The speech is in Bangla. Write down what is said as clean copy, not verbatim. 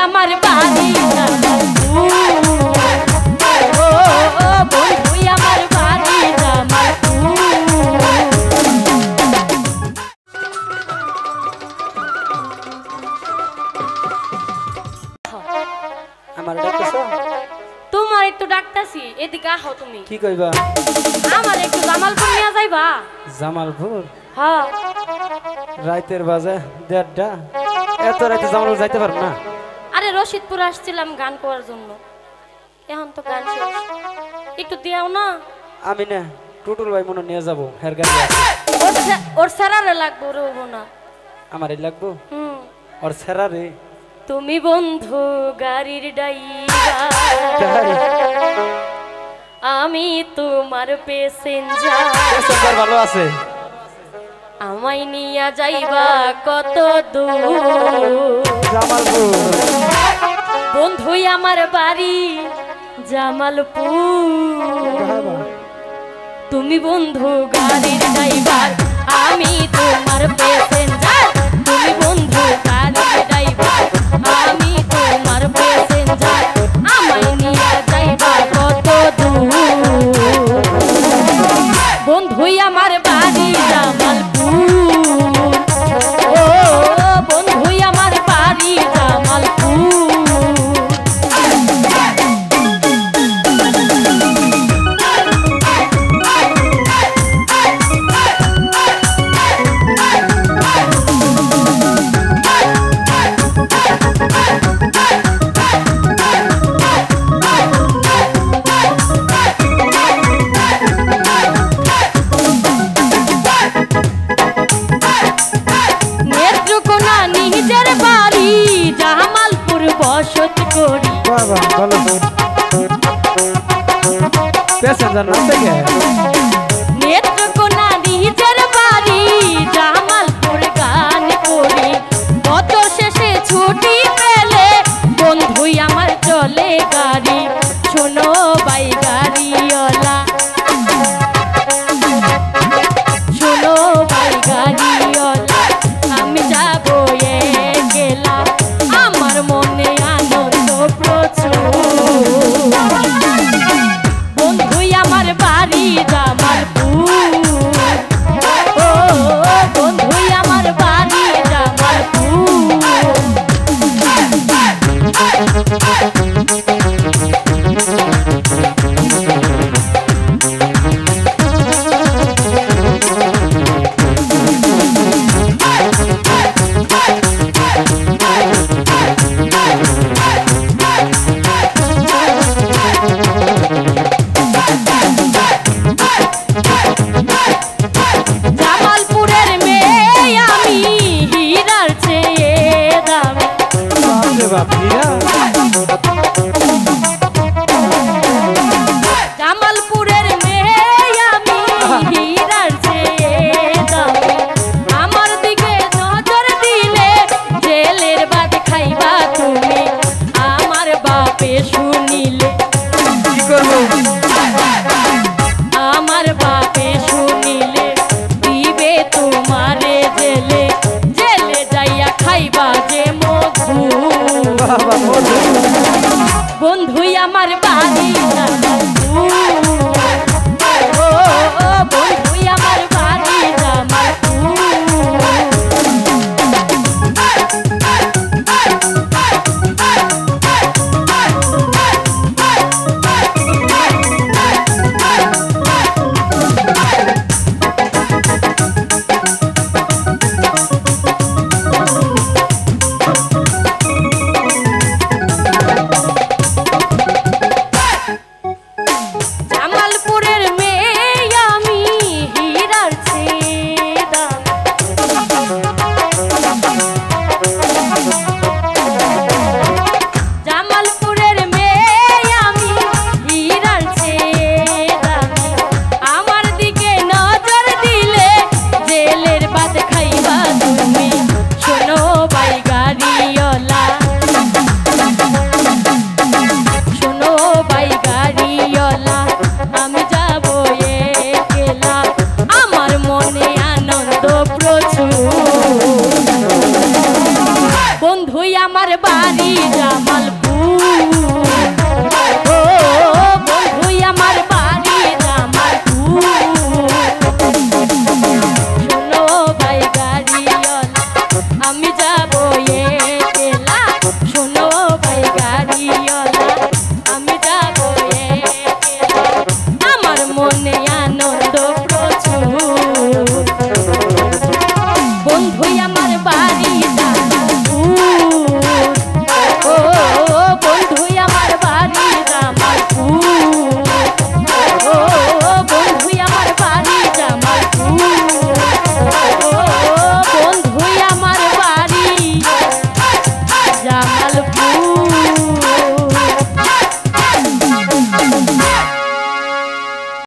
আমার বাড়ি জামালপুর ও বন্ধু আমার বাড়ি জামালপুর আমার ডাকতেছো তোমার একটু ডাকতাছি এদিকে আহো তুমি কি কইবা আমার একটু জামালপুর নিয়ে যাইবা জামালপুর হ্যাঁ রাতের বাজে 1:30 এত রাতে জামালপুর যাইতে পারব না আরে রশিদপুর আসছিলাম গান করার জন্য এখন তো গান শেষ একটু দিও না আমি না টুটুল ভাই মনে নিয়ে যাব হের গাড়ি আছে ওর সেরারে লাগবো রবো না আমারই লাগবো ওর সেরা রে তুমি বন্ধু গাড়ির ড্রাইভার আমি তোমার প্যাসেঞ্জার ভালো আছে আমায় নিয়া যাইবা কত দূর জামালপুর বন্ধু আমার বাড়ি জামালপুর তুমি বন্ধু গাড়ির ড্রাইভার আমি তোমার প্যাসেঞ্জার তুমি বন্ধু গাড়ির ড্রাইভার আমি তোমার প্যাসেঞ্জার আমায় নিয়ে যাইবা কত দূর বন্ধু আমার বাড়ি জামালপুর ও বন্ধু আমার বাড়ি জামালপুর প্যাসেঞ্জার না থেকে নেত্রকোনা নিজের বাড়ি জামালপুর গান করি কত শেষে ছুটি পেলে বন্ধু আমার চলে গাড়ি শোনো বাই গাড়িওয়ালা শোনো বাই গাড়িওয়ালা আমি যাবো গেলাম আমার মনে আনন্দ প্রচুর বন্ধু আমার বাড়ি জামালপুর ও বন্ধু আমার বাড়ি জামালপুর জামালপুরের মেয়ে আমি হীরার চেয়ে দামি জামালপুরের মেয়ে আমি হীরার চেয়ে দামি আমার দিকে নজর দিলে জেলের ভাত খাইবা তুমি আমার বাপে শুনিলে কি করব আমার বাপে শুনিলে দিবে তোমারে জেলে জেলে যাইয়া খাইবা যে মধু বন্ধু আমার বাড়ি জামালপুর ও বন্ধু আমার বাড়ি জামালপুর